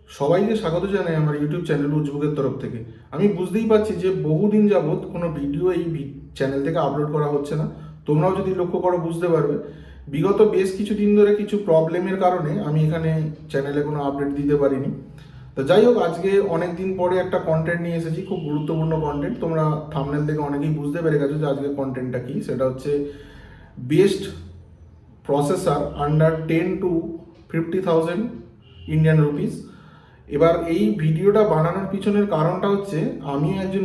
সবাইকে স্বাগত জানাই আমার ইউটিউব চ্যানেল উজবুকের তরফ থেকে। আমি বুঝতেই পারছি যে বহুদিন যাবৎ কোনো ভিডিও এই চ্যানেল থেকে আপলোড করা হচ্ছে না। তোমরাও যদি লক্ষ্য করো বুঝতে পারবে বিগত বেশ কিছু দিন ধরে কিছু প্রবলেমের কারণে আমি এখানে চ্যানেলে কোনো আপডেট দিতে পারিনি। তো যাই হোক, আজকে অনেক দিন পরে একটা কন্টেন্ট নিয়ে এসেছি, খুব গুরুত্বপূর্ণ কন্টেন্ট। তোমরা থাম্বনেল থেকে অনেকেই বুঝতে পেরে গেছো যে আজকের কন্টেন্টটা কী। সেটা হচ্ছে best processor under 10 to 50,000 Indian rupees. এবার এই ভিডিওটা বানানোর পিছনের কারণটা হচ্ছে আমি একজন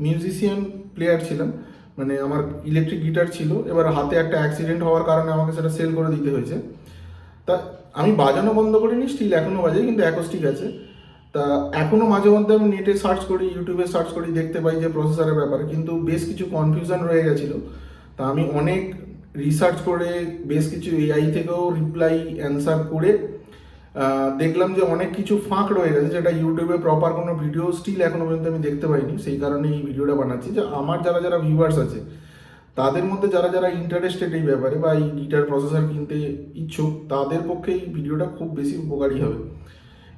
মিউজিশিয়ান প্লেয়ার ছিলাম। মানে আমার ইলেকট্রিক গিটার ছিল, এবার হাতে একটা অ্যাক্সিডেন্ট হওয়ার কারণে আমাকে সেটা সেল করে দিতে হয়েছে। তা আমি বাজানো বন্ধ করিনি, স্টিল এখনও বাজাই, কিন্তু অ্যাকোস্টিক আছে। তা এখনও মাঝে মধ্যে আমি নেটে সার্চ করি, ইউটিউবে সার্চ করি, দেখতে পাই যে প্রসেসরের ব্যাপারে কিন্তু বেশ কিছু কনফিউশন রয়ে গেছিলো। তা আমি অনেক রিসার্চ করে বেশ কিছু এআই থেকেও রিপ্লাই অ্যান্সার করে দেখলাম যে অনেক কিছু ফাঁক রয়ে গেছে, যেটা ইউটিউবে প্রপার কোনো ভিডিও স্টিল এখনো পর্যন্ত আমি দেখতে পাইনি। সেই কারণে এই ভিডিওটা বানাচ্ছি যে আমার যারা যারা ভিউয়ার্স আছে তাদের মধ্যে যারা যারা ইন্টারেস্টেড এই ব্যাপারে বা এই গিটার প্রসেসর কিনতে ইচ্ছুক, তাদের পক্ষে এই ভিডিওটা খুব বেশি উপকারী হবে।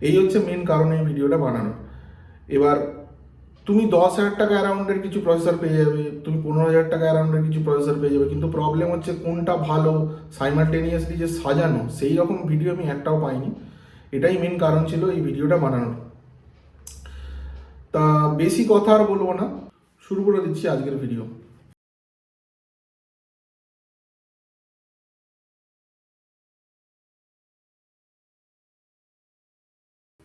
এই হচ্ছে মেন কারণ এই ভিডিওটা বানানোর। এবার তুমি 10,000 টাকা অ্যারাউন্ডের কিছু প্রসেসর পেয়ে যাবে, তুমি 15,000 টাকা অ্যারাউন্ডের কিছু প্রসেসর পেয়ে যাবে, কিন্তু প্রবলেম হচ্ছে কোনটা ভালো সাইমালটেনিয়াসলি যে সাজানো সেই রকম ভিডিও আমি একটাও পাইনি। এটাই মেন কারণ ছিল এই ভিডিওটা বানানোর। তা বেশি কথা আর বলবো না, শুরু করে দিচ্ছি আজকের ভিডিও।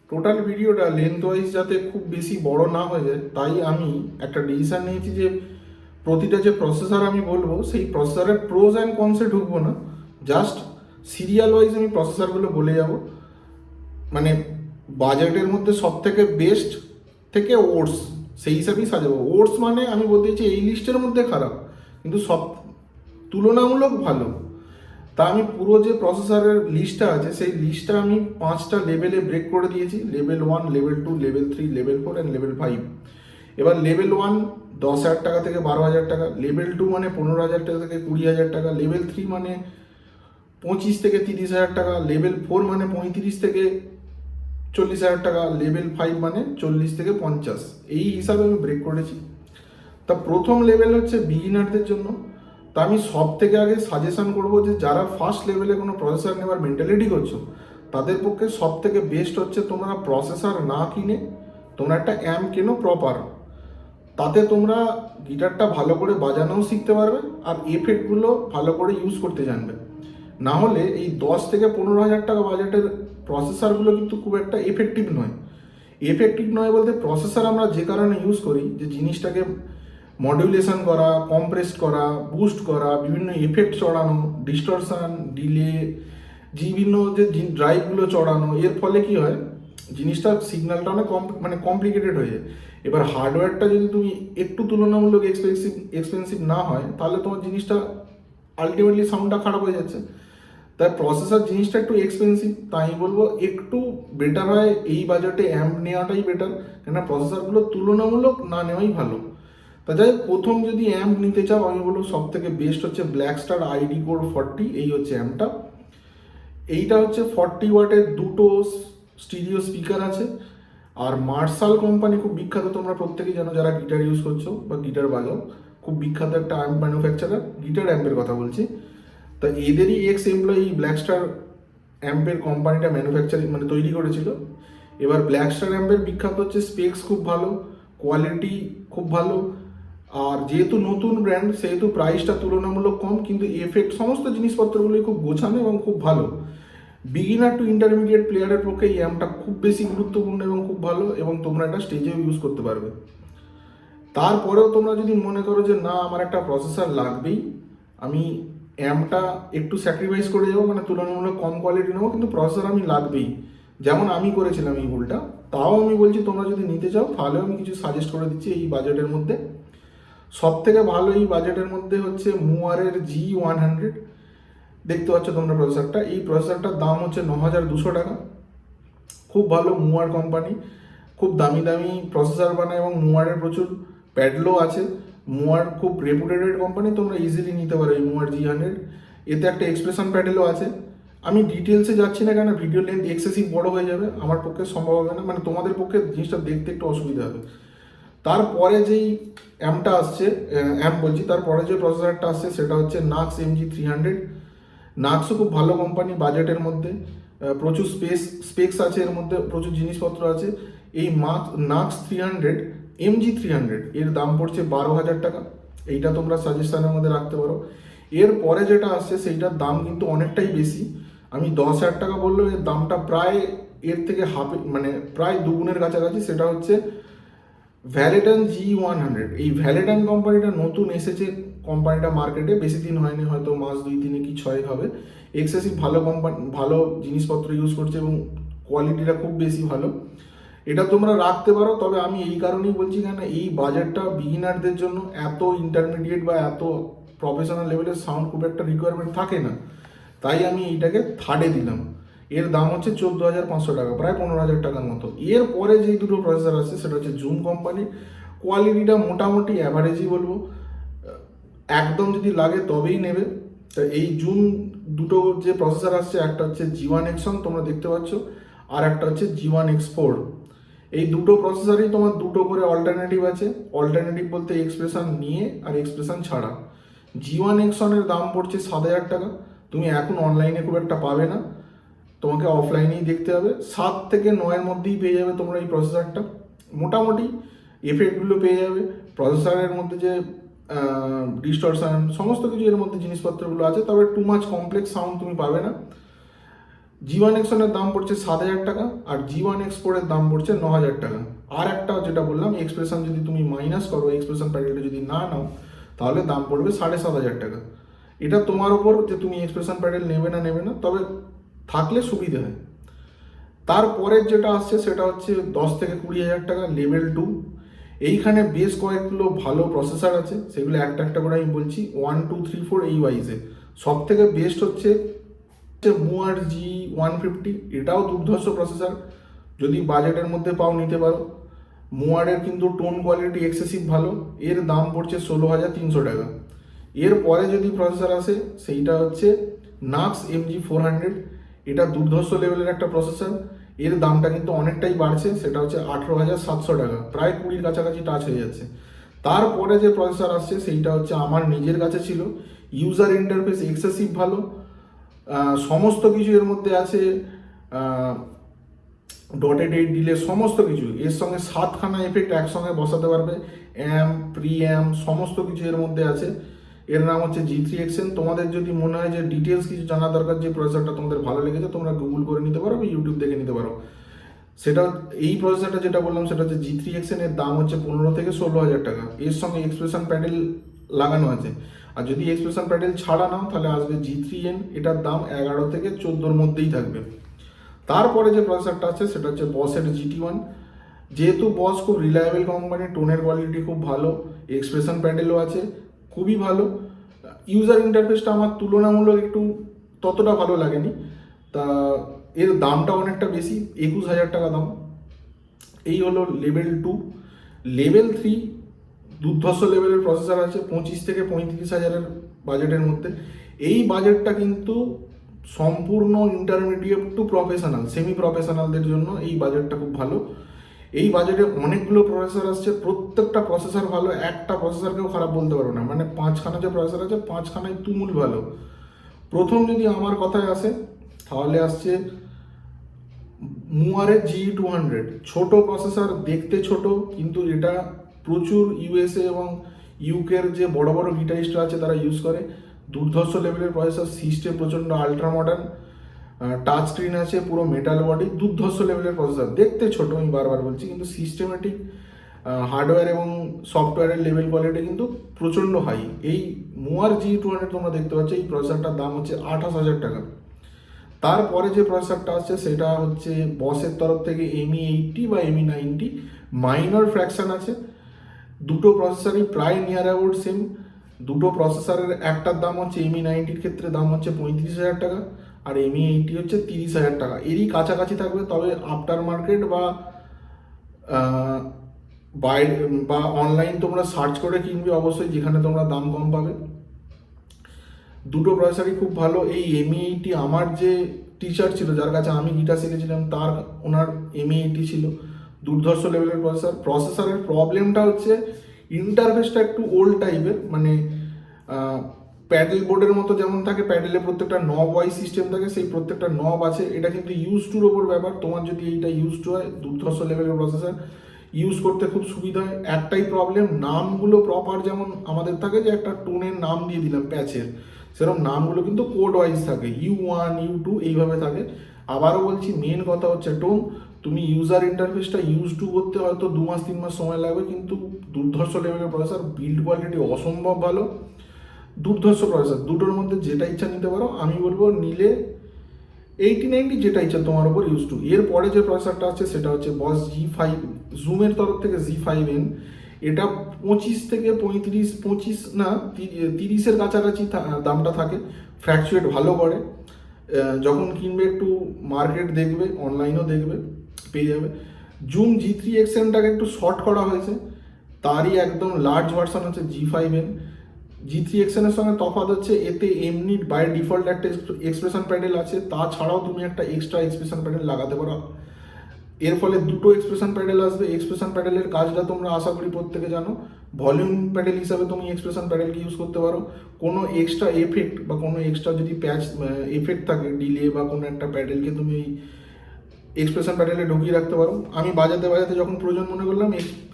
টোটাল ভিডিওটা লেন্থ ওয়াইজ যাতে খুব বেশি বড় না হয়ে যায়, তাই আমি একটা ডিসিশন নিয়েছি যে প্রতিটা যে প্রসেসর আমি বলবো সেই প্রসেসরের প্রোজ অ্যান্ড কনসে ঢুকবো না, জাস্ট সিরিয়াল ওয়াইজ আমি প্রসেসরগুলো বলে যাব। মানে বাজেটের মধ্যে সব থেকে বেস্ট থেকে ওটস সেই হিসাবেই সাজাবো। ওটস মানে আমি বলতে চাইছি এই লিস্টের মধ্যে খারাপ, কিন্তু সব তুলনামূলক ভালো। তা আমি পুরো যে প্রসেসরের লিস্টটা আছে সেই লিস্টটা আমি 5টা লেভেলে ব্রেক করে দিয়েছি: level 1, level 2, level 3, level 4 and level 5। এবার লেভেল 1 10,000 টাকা থেকে 12,000 টাকা, লেভেল 2 মানে 15,000 টাকা থেকে 20,000 টাকা, লেভেল 3 মানে 25 থেকে 30,000 টাকা, লেভেল 4 মানে 35 থেকে 40,000 টাকা, লেভেল 5 মানে 40 থেকে 50। এই হিসাবে আমি ব্রেক করেছি। তা প্রথম লেভেল হচ্ছে বিগিনারদের জন্য। তা আমি সব থেকে আগে সাজেশন করবো যে যারা ফার্স্ট লেভেলে কোনো প্রসেসর নেওয়ার মেন্টালিটি করছো, তাদের পক্ষে সব থেকে বেস্ট হচ্ছে তোমরা প্রসেসর না কিনে তোমরা একটা অ্যাম্প কেনো প্রপার। তাতে তোমরা গিটারটা ভালো করে বাজানোও শিখতে পারবে আর এফেক্টগুলো ভালো করে ইউজ করতে জানবে। না হলে এই 10 থেকে 15,000 টাকা বাজেটের প্রসেসরগুলো কিন্তু খুব একটা এফেক্টিভ নয়। এফেক্টিভ নয় বলতে প্রসেসর আমরা যে কারণে ইউজ করি, যে জিনিসটাকে মডিউলেশন করা, কম্প্রেস করা, বুস্ট করা, বিভিন্ন এফেক্ট চড়ানো, ডিস্টরশন, ডিলে, বিভিন্ন যে ড্রাইভগুলো চড়ানো, এর ফলে কি হয় জিনিসটা সিগন্যালটা অনেক কমপ্লিকেটেড হয়ে যায়। এবার হার্ডওয়্যারটা যদি তুমি একটু তুলনামূলক এক্সপেন্সিভ না হয়, তাহলে তোমার জিনিসটা আলটিমেটলি সাউন্ডটা খারাপ হয়ে যাচ্ছে। তাই প্রসেসর জিনিসটা একটু এক্সপেন্সিভ, তাই বলবো একটু বেটার হয় এই বাজেটে অ্যাম্প নেওয়াটাই বেটার, কেননা প্রসেসরগুলো তুলনামূলক না নেওয়াই ভালো। তা যাই প্রথম যদি অ্যাম্প নিতে চাও, আমি বলবো সব থেকে বেস্ট হচ্ছে ব্ল্যাকস্টার ID Core 40। এই হচ্ছে অ্যাম্পটা। এইটা হচ্ছে 40 ওয়াটের দুটো স্টিরিও স্পিকার আছে। আর মার্শাল কোম্পানি খুব বিখ্যাত, তোমরা প্রত্যেকেই জানো যারা গিটার ইউজ করছো বা গিটার বাজাও, খুব বিখ্যাত একটা অ্যাম্প ম্যানুফ্যাকচারার, গিটার অ্যাম্পের কথা বলছি। তা এদেরই এক্স এমপ্লয়ি ব্ল্যাকস্টার অ্যাম্পের কোম্পানিটা তৈরি করেছিল। এবার ব্ল্যাকস্টার অ্যাম্পের বিখ্যাত হচ্ছে স্পেক্স খুব ভালো, কোয়ালিটি খুব ভালো, আর যেহেতু নতুন ব্র্যান্ড সেহেতু প্রাইসটা তুলনামূলক কম, কিন্তু এফেক্ট সমস্ত জিনিসপত্রগুলোই খুব গোছানো এবং খুব ভালো। বিগিনার টু ইন্টারমিডিয়েট প্লেয়ারের পক্ষে এই অ্যাম্পটা খুব বেশি গুরুত্বপূর্ণ এবং খুব ভালো, এবং তোমরা এটা স্টেজেও ইউজ করতে পারবে। তারপরেও তোমরা যদি মনে করো যে না আমার একটা প্রসেসর লাগবেই, আমি অ্যাম্পটা একটু স্যাক্রিফাইস করে যাবো, তুলনামূলক কম কোয়ালিটি নেবো, কিন্তু প্রসেসর আমি লাগবেই, যেমন আমি করেছিলাম এই ভুলটা, তাও আমি বলছি তোমরা যদি নিতে চাও তাহলেও আমি কিছু সাজেস্ট করে দিচ্ছি এই বাজেটের মধ্যে। সব থেকে ভালো এই বাজেটের মধ্যে হচ্ছে মুয়ারের G100। দেখতে পাচ্ছ তোমরা প্রসেসরটা, এই প্রসেসরটার দাম হচ্ছে 9,200 টাকা। খুব ভালো মুয়ার কোম্পানি, খুব দামি দামি প্রসেসর বানায় এবং মুয়ারের প্রচুর প্যাডলও আছে। মুয়ার খুব রেপুটেটেড কোম্পানি, তোমরা ইজিলি নিতে পারো এই মুয়ার G100। এতে একটা এক্সপ্রেশন প্যাডেলও আছে। আমি ডিটেলসে যাচ্ছি না, কেন ভিডিও লেন্থ এক্সেসিভ বড় হয়ে যাবে, আমার পক্ষে সম্ভব হবে না, মানে তোমাদের পক্ষে জিনিসটা দেখতে একটু অসুবিধা হবে। তারপরে যেই অ্যামটা আসছে, অ্যাম বলছি, তারপরে যে প্রসেসরটা আসছে সেটা হচ্ছে নাক্স MG300। নাক্সও খুব ভালো কোম্পানি, বাজেটের মধ্যে প্রচুর স্পেক্স আছে, এর মধ্যে প্রচুর জিনিসপত্র আছে। এই নাক্স 300 MG300 এর দাম পড়ছে 12,000 টাকা। এইটা তোমরা সাজেশনের মধ্যে রাখতে পারো। এর পরে যেটা আসছে সেইটার দাম কিন্তু অনেকটাই বেশি। আমি 10,000 টাকা বললেও এর দামটা প্রায় এর থেকে হাফে, মানে প্রায় দুগুণের কাছাকাছি। সেটা হচ্ছে ভ্যালেডন G100। এই ভ্যালেডন কোম্পানিটা নতুন এসেছে, কোম্পানিটা মার্কেটে বেশি দিন হয়নি, হয়তো মাস 2-3 কি 6 হবে। এক্সেসিভ ভালো কোম্পানি, ভালো জিনিসপত্র ইউজ করছে এবং কোয়ালিটিটা খুব বেশি ভালো। এটা তোমরা রাখতে পারো। তবে আমি এই কারণেই বলছি, কেন এই বাজেটটা বিগিনারদের জন্য, এত ইন্টারমিডিয়েট বা এত প্রফেশনাল লেভেলের সাউন্ড খুব একটা রিকোয়ারমেন্ট থাকে না, তাই আমি এইটাকে থার্ডে দিলাম। এর দাম হচ্ছে 14,500 টাকা, প্রায় 15,000 টাকার মতো। এর পরে যেই দুটো প্রসেসর আছে সেটা হচ্ছে জুম কোম্পানির। কোয়ালিটিটা মোটামুটি অ্যাভারেজই বলবো, একদম যদি লাগে তবেই নেবে। তা এই জুম দুটো যে প্রসেসর আসছে, একটা হচ্ছে G1 Xon তোমরা দেখতে পাচ্ছ, আর একটা হচ্ছে G1 X4। এই দুটো প্রসেসরই তোমার দুটো করে অল্টারনেটিভ আছে। অল্টারনেটিভ বলতে এক্সপ্রেশন নিয়ে আর এক্সপ্রেশন ছাড়া। G1 Xon-এর দাম পড়ছে 7,000 টাকা। তুমি এখন অনলাইনে খুব একটা পাবে না, তোমাকে অফলাইনেই দেখতে হবে। 7 থেকে 9-এর মধ্যেই পেয়ে যাবে তোমরা এই প্রসেসরটা। মোটামুটি এফেক্টগুলো পেয়ে যাবে। প্রসেসরের মধ্যে যে ডিস্টরশন সমস্ত কিছু এর মধ্যে জিনিসপত্রগুলো আছে, তবে টু মাচ কমপ্লেক্স সাউন্ড তুমি পাবে না। G1 Xon-এর দাম পড়ছে 7,000 টাকা, আর G1 X4-এর দাম পড়ছে 9,000 টাকা। আর একটা যেটা বললাম, এক্সপ্রেশন যদি তুমি মাইনাস করো, এক্সপ্রেশন প্যাডেলটা যদি না নাও, তাহলে দাম পড়বে 7,500 টাকা। এটা তোমার ওপর যে তুমি এক্সপ্রেশন প্যাডেল নেবে না, তবে থাকলে সুবিধা হয়। তারপরের যেটা আসছে সেটা হচ্ছে 10 থেকে 20,000 টাকা, লেভেল 2। এইখানে বেশ কয়েকগুলো ভালো প্রসেসর আছে, সেগুলো একটা একটা করে আমি বলছি, 1, 2, 3, 4 এই ওয়াইজে। সব থেকে বেস্ট হচ্ছে মুয়ার G150। এটাও দুর্ধর্ষ প্রসেসর, যদি বাজেটের মধ্যে পাও নিতে পারো। মুয়ারের কিন্তু টোন কোয়ালিটি এক্সেসিভ ভালো। এর দাম পড়ছে 16,300 টাকা। এর পরে যদি প্রসেসর আসে সেইটা হচ্ছে নাক্স MG400। এটা দুর্ধর্ষ লেভেলের একটা প্রসেসর। এর দামটা কিন্তু অনেকটাই বাড়ছে, সেটা হচ্ছে 18,700 টাকা, প্রায় 20-র কাছাকাছি টাচ হয়ে যাচ্ছে। তারপরে যে প্রসেসর আসছে সেইটা হচ্ছে আমার নিজের কাছে ছিল। ইউজার ইন্টারফেস এক্সেসিভ ভালো, সমস্ত কিছু এর মধ্যে আছে, ডটেড এইট ডিলে সমস্ত কিছু। এর সঙ্গে 7খানা এফেক্ট একসঙ্গে বসাতে পারবে, অ্যাম্প, প্রি অ্যাম্প সমস্ত কিছু এর মধ্যে আছে। এর নাম হচ্ছে G3XN। তোমাদের যদি মনে হয় যে ডিটেলস কিছু জানা দরকার, যে প্রসেসরটা তোমাদের ভালো লেগেছে, তোমরা গুগল করে নিতে পারো বা ইউটিউব দেখে নিতে পারো। সেটা এই প্রসেসরটা যেটা বললাম সেটা হচ্ছে G3XN। এর দাম হচ্ছে 15 থেকে 16,000 টাকা। এর সঙ্গে এক্সপ্রেশন প্যাডেল লাগানো আছে। আর যদি এক্সপ্রেশন প্যাডেল ছাড়া নাও, তাহলে আসবে G3N। এটার দাম 11 থেকে 14-র মধ্যেই থাকবে। তারপরে যে প্রসেসরটা আছে সেটা হচ্ছে বসের GT1। যেহেতু বস খুব রিলায়েবল কোম্পানি, টোনের কোয়ালিটি খুব ভালো, এক্সপ্রেশন প্যাডেলও আছে খুবই ভালো। ইউজার ইন্টারফেসটা আমার তুলনামূলক একটু ততটা ভালো লাগেনি। তা এর দামটা অনেকটা বেশি, 21,000 টাকা দাম। এই হলো লেভেল 2। লেভেল 3 দুর্ধর্ষ লেভেলের প্রসেসর আছে 25 থেকে 35,000-এর বাজেটের মধ্যে। এই বাজেটটা কিন্তু সম্পূর্ণ ইন্টারমিডিয়েট টু প্রফেশনাল, সেমি প্রফেশনালদের জন্য এই বাজেটটা খুব ভালো। এই বাজেটে অনেকগুলো প্রসেসর আসছে, প্রত্যেকটা প্রসেসর ভালো, একটা প্রসেসরকেও খারাপ বলতে পারবো না। মানে 5খানা যে প্রসেসর আছে 5খানাই তুমুল ভালো। প্রথম যদি আমার কথায় আসে, তাহলে আসছে মুয়ারের G200। ছোট প্রসেসর, দেখতে ছোট, কিন্তু এটা প্রচুর ইউএসএ এবং ইউকের যে বড় বড় গিটারিস্টরা আছে তারা ইউজ করে। দুর্ধর্ষ লেভেলের প্রসেসর, সিস্টেম প্রচণ্ড আলট্রা মডার্ন, টাচ স্ক্রিন আছে, পুরো মেটাল বডি, দুর্ধর্ষ লেভেলের প্রসেসর। দেখতে ছোট, আমি বারবার বলছি, কিন্তু সিস্টেমেটিক হার্ডওয়্যার এবং সফটওয়্যারের লেভেল কোয়ালিটি কিন্তু প্রচণ্ড হাই। এই মুয়ার G200 তোমরা দেখতে পাচ্ছ, এই প্রসেসরটার দাম হচ্ছে 28,000 টাকা। তারপরে যে প্রসেসরটা আসছে সেটা হচ্ছে বসের তরফ থেকে ME80 বা ME90। মাইনর ফ্র্যাকশন আছে। দুটো প্রসেসরই প্রায় নিয়ার অ্যাবাউট সেম। দুটো প্রসেসরের একটার দাম হচ্ছে ME90-র ক্ষেত্রে দাম হচ্ছে 35,000 টাকা, আর ME80 হচ্ছে 30,000 টাকা। এরই কাছাকাছি থাকবে। তবে আফটার মার্কেট বা বাইরে বা অনলাইন তোমরা সার্চ করে কিনবে অবশ্যই, যেখানে তোমরা দাম কম পাবে। দুটো প্রসেসরই খুব ভালো। এই M80 আমার যে টিচার ছিল, যার কাছে আমি গিটার শিখেছিলাম, ওনার M80 ছিল, দুর্ধর্ষ লেভেলের প্রসেসরের প্রবলেমটা হচ্ছে ইন্টারফেসটা একটু ওল্ড টাইপের, মানে প্যাডেল বোর্ডের মতো যেমন থাকে, প্যাডেলে প্রত্যেকটা নব ওয়াইজ সিস্টেম থাকে, সেই প্রত্যেকটা নব আছে। এটা কিন্তু ইউজ টুর ওপর ব্যাপার। তোমার যদি এইটা ইউজ টু হয়, দুর্ধর্ষ লেভেলের প্রসেসর ইউজ করতে খুব সুবিধা হয়। একটাই প্রবলেম, নামগুলো প্রপার যেমন আমাদের থাকে যে একটা টোনের নাম দিয়ে দিলাম প্যাচের, সেরকম নামগুলো কিন্তু কোড ওয়াইজ থাকে, U1 U2 এইভাবে থাকে। আবারও বলছি, মেন কথা হচ্ছে টোন। তুমি ইউজার ইন্টারফেসটা ইউজ টু করতে হয়তো 2 মাস 3 মাস সময় লাগবে, কিন্তু দুর্ধর্ষ লেভেলের প্রসেসর, বিল্ড কোয়ালিটি অসম্ভব ভালো। দুর্ধর্ষ প্রসেসর, দুটোর মধ্যে যেটা ইচ্ছা নিতে পারো। আমি বলবো নিলে 80-90 যেটা ইচ্ছা তোমার উপর ইউজ টু। এরপরে যে প্রসেসরটা আছে সেটা হচ্ছে বস G5, জুমের তরফ থেকে G5N। এটা 25 থেকে 35, 25 না 30-এর কাছাকাছি দামটা থাকে। ফ্ল্যাকচুয়েট ভালো করে, যখন কিনবে একটু মার্কেট দেখবে, অনলাইনেও দেখবে, পেয়ে যাবে। জুম G3XN-টাকে একটু শর্ট করা হয়েছে, তারই একদম লার্জ ভার্সন হচ্ছে G5N। G3XN এর সঙ্গে তফাৎ হচ্ছে এতে এমনি বাই ডিফল্ট একটা এক্সপ্রেশন প্যাডেল আছে, তাছাড়াও তুমি একটা এক্সট্রা এক্সপ্রেশন প্যাডেল লাগাতে পারো। এর ফলে দুটো এক্সপ্রেশন প্যাডেল আসবে। এক্সপ্রেশন প্যাডেলের কাজটা তোমরা আশা করি প্রত্যেকে জানো। ভলিউম প্যাডেল হিসাবে তুমি এক্সপ্রেশন প্যাডেলকে ইউজ করতে পারো। কোনো এক্সট্রা এফেক্ট বা কোনো এক্সট্রা যদি প্যাচ এফেক্ট থাকে, ডিলে বা কোনো একটা প্যাডেলকে তুমি এক্সপ্রেশন প্যাডেলে ঢুকিয়ে রাখতে পারো। আমি বাজাতে বাজাতে যখন প্রয়োজন মনে করলাম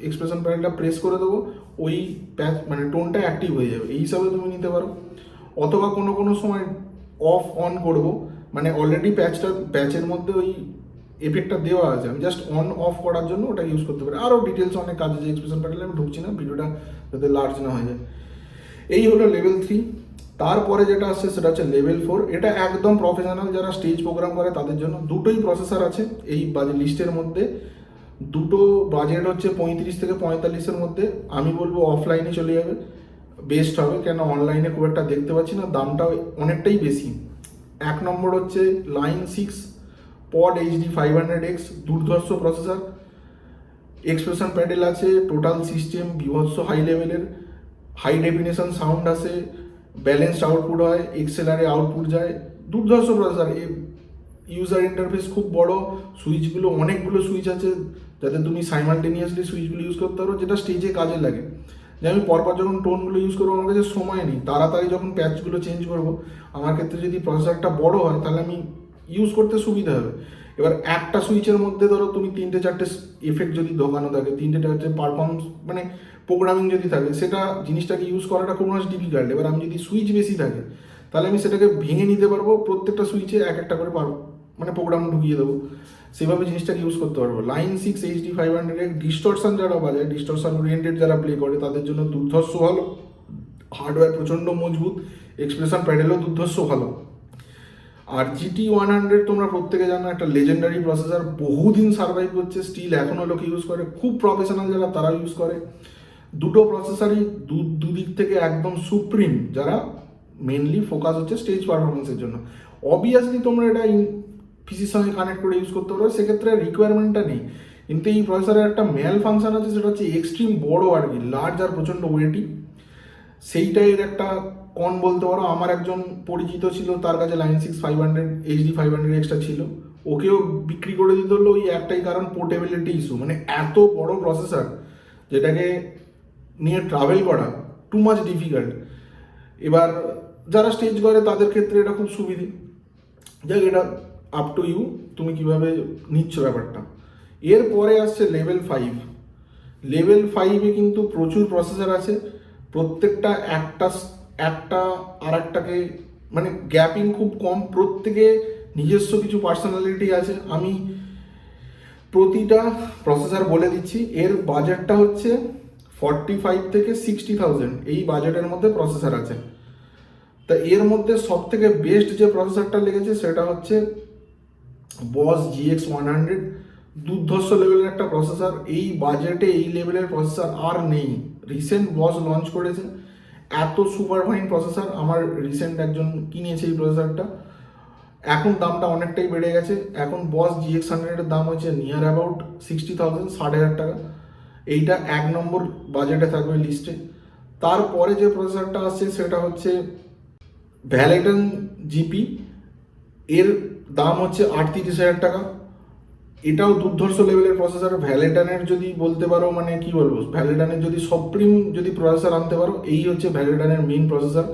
এক্সপ্রেশন প্যাডেলটা প্রেস করে দেবো, ওই প্যাচ মানে টোনটা অ্যাক্টিভ হয়ে যাবে, এই হিসাবে তুমি নিতে পারো। অথবা কোনো কোনো সময় অফ অন করব, মানে অলরেডি প্যাচের মধ্যে ওই এফেক্টটা দেওয়া আছে, আমি জাস্ট অন অফ করার জন্য ওটা ইউজ করতে পারি। আরও ডিটেলস অনেক কাজ আছে এক্সপ্রেশন প্যাডেলে, আমি ঢুকছি না, ভিডিওটা যাতে লার্জ না হয়ে যায়। এই হলো লেভেল 3। তারপরে যেটা আসছে সেটা হচ্ছে লেভেল 4। এটা একদম প্রফেশনাল যারা স্টেজ প্রোগ্রাম করে তাদের জন্য। দুটোই প্রসেসর আছে এই বাজেট লিস্টের মধ্যে। দুটো বাজেট হচ্ছে 35 থেকে 45-এর মধ্যে। আমি বলবো অফলাইনে চলে যাবে, বেস্ট হবে, কেন অনলাইনে খুব একটা দেখতে পাচ্ছি না, দামটাও অনেকটাই বেশি। এক নম্বর হচ্ছে লাইন 6 পড HD 500X, দুর্ধর্ষ প্রসেসর, এক্সপ্রেশন প্যাডেল আছে, টোটাল সিস্টেম বিভৎস হাই লেভেলের, হাই ডেফিনেশন সাউন্ড আসে, ব্যালেন্সড আউটপুট হয়, এক্সেলারে আউটপুট যায়, দুর্ধর্ষ প্রসেসর। ইউজার ইন্টারফেস খুব বড়, সুইচগুলো অনেকগুলো সুইচ আছে যাতে তুমি সাইমালটেনিয়াসলি সুইচগুলো ইউজ করতে পারো, যেটা স্টেজে কাজে লাগে। যে আমি পরপর যখন টোনগুলো ইউজ করবো, আমার কাছে সময় নেই, তাড়াতাড়ি যখন প্যাচগুলো চেঞ্জ করবো, আমার ক্ষেত্রে যদি প্রসেসরটা বড় হয় তাহলে আমি ইউজ করতে সুবিধা হবে। এবার একটা সুইচের মধ্যে ধরো তুমি 3-4টে এফেক্ট যদি ঢোকানো থাকে, 3-4টে পারফরমেন্স মানে প্রোগ্রামিং যদি থাকে, সেটা জিনিসটাকে ইউজ করাটা খুব ডিফিকাল্ট। এবার আমি যদি সুইচ বেশি থাকে তাহলে আমি সেটাকে ভেঙে নিতে পারবো, প্রত্যেকটা সুইচে এক একটা করে মানে প্রোগ্রাম ঢুকিয়ে দেবো, সেভাবে জিনিসটাকে ইউজ করতে পারবো। লাইন 6 HD 500, ডিস্টরশন যারা বাজায়, ডিস্টরশন ওরিয়েন্টেড যারা প্লে করে, তাদের জন্য দুর্ধর্ষ ভালো। হার্ডওয়্যার প্রচণ্ড মজবুত, এক্সপ্রেশন প্যাডেলও দুর্ধর্ষ ভালো। আর GT100 তোমরা প্রত্যেকে জানো, একটা লেজেন্ডারি প্রসেসর, বহুদিন সার্ভাইভ করছে, স্টিল এখনও লোকে ইউজ করে, খুব প্রফেশনাল যারা তারা ইউজ করে। দুটো প্রসেসরই দুদিক থেকে একদম সুপ্রিম, যারা মেনলি ফোকাস হচ্ছে স্টেজ পারফরমেন্সের জন্য। অবভিয়াসলি তোমরা এটা পিসির সঙ্গে কানেক্ট করে ইউজ করতে পারো, সেক্ষেত্রে রিকোয়ারমেন্টটা নেই। কিন্তু এই প্রসেসরের একটা ম্যাল ফাংশন আছে, সেটা হচ্ছে এক্সট্রিম বড় আর কি, লার্জ আর প্রচণ্ড ওয়েটি। সেইটাই এর একটা কন বলতে পারো। আমার একজন পরিচিত ছিল, তার কাছে লাইন 6 500 HD 500X ছিল, ওকেও বিক্রি করে দিতে হলো ওই একটাই কারণ, পোর্টেবিলিটি ইস্যু। মানে এত বড় প্রসেসর যেটাকে নিয়ে ট্রাভেল করা টু মাচ ডিফিকাল্ট। এবার যারা স্টেজ করে তাদের ক্ষেত্রে এটা খুব সুবিধে। যাক, এটা আপ টু ইউ, তুমি কিভাবে নিচ্ছ ব্যাপারটা। এরপরে আসছে লেভেল 5। লেভেল 5-এ কিন্তু প্রচুর প্রসেসর আছে, প্রত্যেকটা একটা আর একটাকে মানে গ্যাপিং খুব কম, প্রত্যেকে নিজস্ব কিছু পার্সোনালিটি আছে। আমি প্রতিটা প্রসেসর বলে দিচ্ছি। এর বাজেটটা হচ্ছে 45 থেকে 60,000, এই বাজেটের মধ্যে প্রসেসর আছে। তা এর মধ্যে সব থেকে বেস্ট যে প্রসেসরটা লেগেছে সেটা হচ্ছে বস GX100, দুর্ধর্ষ লেভেলের একটা প্রসেসর। এই বাজেটে এই লেভেলের প্রসেসর আর নেই। রিসেন্ট বস লঞ্চ করেছে এত সুপার ফাইন প্রসেসর, আমার রিসেন্ট একজন কিনেছে এই প্রসেসরটা, এখন দামটা অনেকটাই বেড়ে গেছে। এখন বস GX100-এর দাম হচ্ছে নিয়ার অ্যাবাউট 60,000, 60,000 টাকা। এইটা 1 নম্বর বাজেটে থাকবে লিস্টে। তারপরে যে প্রসেসরটা আসছে সেটা হচ্ছে ভ্যালেডন জিপি এর দাম হচ্ছে 38,000 টাকা। এটাও দুর্ধর্ষ লেভেলের প্রসেসর। ভ্যালেডানের যদি বলতে পারো মানে কি বলবো, ভ্যালেডানের যদি সুপ্রিম যদি প্রসেসর আনতে পারো, এই হচ্ছে ভ্যালেডানের মেইন প্রসেসর।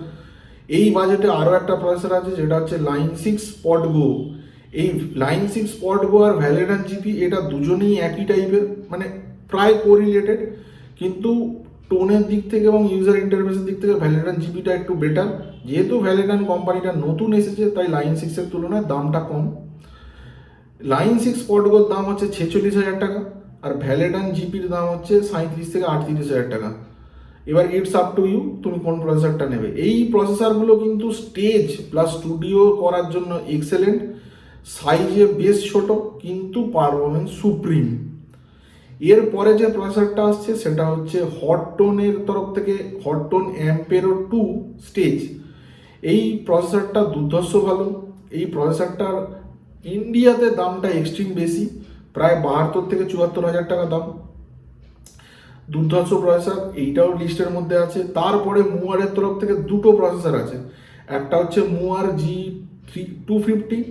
এই বাজেটে আরও একটা প্রসেসর আছে যেটা হচ্ছে লাইন 6 স্পট গো। এই লাইন 6 স্পট গো আর ভ্যালেডান জিপি এটা দুজনেই একই টাইপের, মানে প্রায় কোরিলেটেড, কিন্তু টোনের দিক থেকে এবং ইউজার ইন্টারফেসের দিক থেকে ভ্যালেডান জিপিটা একটু বেটার। যেহেতু ভ্যালেডান কোম্পানিটা নতুন এসেছে তাই লাইন 6-এর তুলনায় দামটা কম। লাইন 6 স্পটগোর দাম হচ্ছে 46,000 টাকা আর ভ্যালেডান জিপির দাম হচ্ছে 37 থেকে 38,000 টাকা। এবার ইটস আপ টু ইউ, তুমি কোন প্রসেসরটা নেবে। এই প্রসেসরগুলো কিন্তু স্টেজ প্লাস স্টুডিও করার জন্য এক্সেলেন্ট, সাইজে বেশ ছোট কিন্তু পারফরমেন্স সুপ্রিম। এরপরে যে প্রসেসরটা আসছে সেটা হচ্ছে হটটোনের তরফ থেকে হটটোন অ্যাম্পেরো 2 স্টেজ। এই প্রসেসরটা দুর্ধর্ষ ভালো। এই প্রসেসরটার ইন্ডিয়াতে দামটা এক্সট্রিম বেশি, প্রায় 72 থেকে 74,000 টাকা দাম। দুর্ধর্ষ প্রসেসর, এইটাও লিস্টের মধ্যে আছে। তারপরে মুয়ারের তরফ থেকে দুটো প্রসেসর আছে, একটা হচ্ছে মুয়ার G250,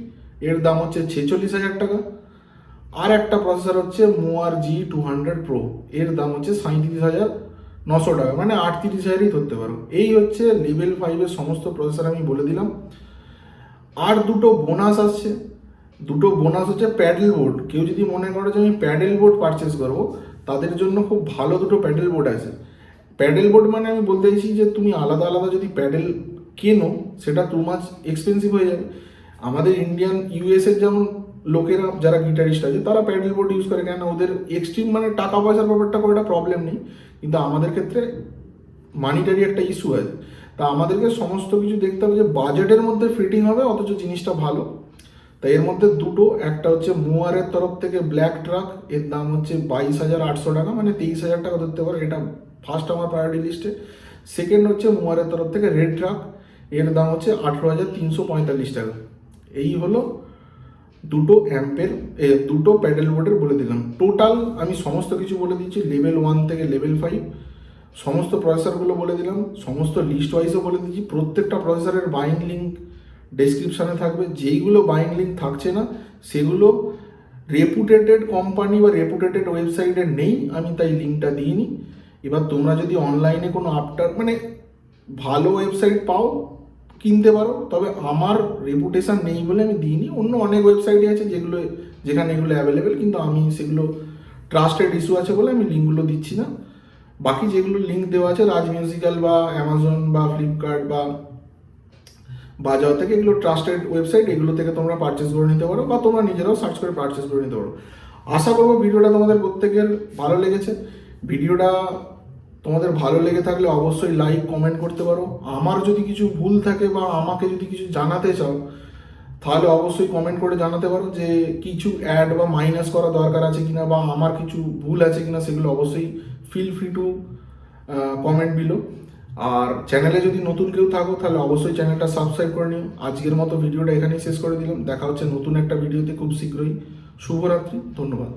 এর দাম হচ্ছে 46,000 টাকা। আর একটা প্রসেসর হচ্ছে মুয়ার G200 Pro, এর দাম হচ্ছে 37,900 টাকা, মানে 38,000ই ধরতে পারো। এই হচ্ছে লেভেল 5-এর সমস্ত প্রসেসর আমি বলে দিলাম। আর দুটো বোনাস আসছে। দুটো বোনাস হচ্ছে প্যাডেল বোর্ড। কেউ যদি মনে করে যে আমি প্যাডেল বোর্ড পারচেস করবো, তাদের জন্য খুব ভালো দুটো প্যাডেল বোর্ড আছে। প্যাডেল বোর্ড মানে আমি বলতে চাইছি যে তুমি আলাদা আলাদা যদি প্যাডেল কেনো সেটা টু মাচ এক্সপেন্সিভ হয়ে যাবে। আমাদের ইন্ডিয়ান ইউএসের যেমন লোকেরা যারা গিটারিস্ট আছে তারা প্যাডেল বোর্ড ইউজ করে, কেন ওদের এক্সট্রিম মানে টাকা পয়সার ব্যাপারটা কোনো একটা প্রবলেম নেই, কিন্তু আমাদের ক্ষেত্রে মানিটারি একটা ইস্যু আছে। তা আমাদেরকে সমস্ত কিছু দেখতে হবে যে বাজেটের মধ্যে ফিটিং হবে অথচ জিনিসটা ভালো। তাই এর মধ্যে দুটো, একটা হচ্ছে মুয়ারের তরফ থেকে ব্ল্যাক ট্রাক, এর দাম হচ্ছে 22,800 টাকা, মানে 23,000 টাকা ধরতে পারো, এটা ফার্স্ট আমার প্রায়োরিটি লিস্টে। সেকেন্ড হচ্ছে মুয়ারের তরফ থেকে রেড ট্রাক, এর দাম হচ্ছে 18,345 টাকা। এই হলো দুটো অ্যাম্পের দুটো প্যাডেল বোর্ডের বলে দিলাম। টোটাল আমি সমস্ত কিছু বলে দিচ্ছি, লেভেল 1 থেকে লেভেল 5 সমস্ত প্রসেসরগুলো বলে দিলাম, সমস্ত লিস্ট ওয়াইজও বলে দিচ্ছি। প্রত্যেকটা প্রসেসরের বাইং লিঙ্ক ডেসক্রিপশানে থাকবে। যেইগুলো বাইং লিঙ্ক থাকছে না সেগুলো রেপুটেটেড কোম্পানি বা রেপুটেটেড ওয়েবসাইটে নেই, আমি তাই লিঙ্কটা দিইনি। এবার তোমরা যদি অনলাইনে কোনো মানে ভালো ওয়েবসাইট পাও কিনতে পারো, তবে আমার রেপুটেশন নেই বলে আমি দিইনি। অন্য অনেক ওয়েবসাইটই আছে যেখানে এগুলো অ্যাভেলেবেল, কিন্তু আমি সেগুলো ট্রাস্টেড ইস্যু আছে বলে আমি লিঙ্কগুলো দিচ্ছি না। বাকি যেগুলো লিঙ্ক দেওয়া আছে রাজ মিউজিক্যাল বা অ্যামাজন বা ফ্লিপকার্ট বা বাজার থেকে, এগুলো ট্রাস্টেড ওয়েবসাইট, এগুলো থেকে তোমরা পারচেস করে নিতে পারো বা তোমরা নিজেরাও সার্চ করে পারচেস করে নিতে পারো। আশা করবো ভিডিওটা তোমাদের প্রত্যেকের ভালো লেগেছে। ভিডিওটা তোমাদের ভালো লেগে থাকলে অবশ্যই লাইক কমেন্ট করতে পারো। আমার যদি কিছু ভুল থাকে বা আমাকে যদি কিছু জানাতে চাও তাহলে অবশ্যই কমেন্ট করে জানাতে পারো যে কিছু অ্যাড বা মাইনাস করা দরকার আছে কিনা বা আমার কিছু ভুল আছে কিনা, সেগুলো অবশ্যই feel free to comment below. আর চ্যানেলে যদি নতুন কেউ থাকো তাহলে অবশ্যই চ্যানেলটা সাবস্ক্রাইব করে নিও। আজকের মতো ভিডিওটা এখানেই শেষ করে দিলাম। দেখা হচ্ছে নতুন একটা ভিডিওতে খুব শীঘ্রই। শুভরাত্রি, ধন্যবাদ।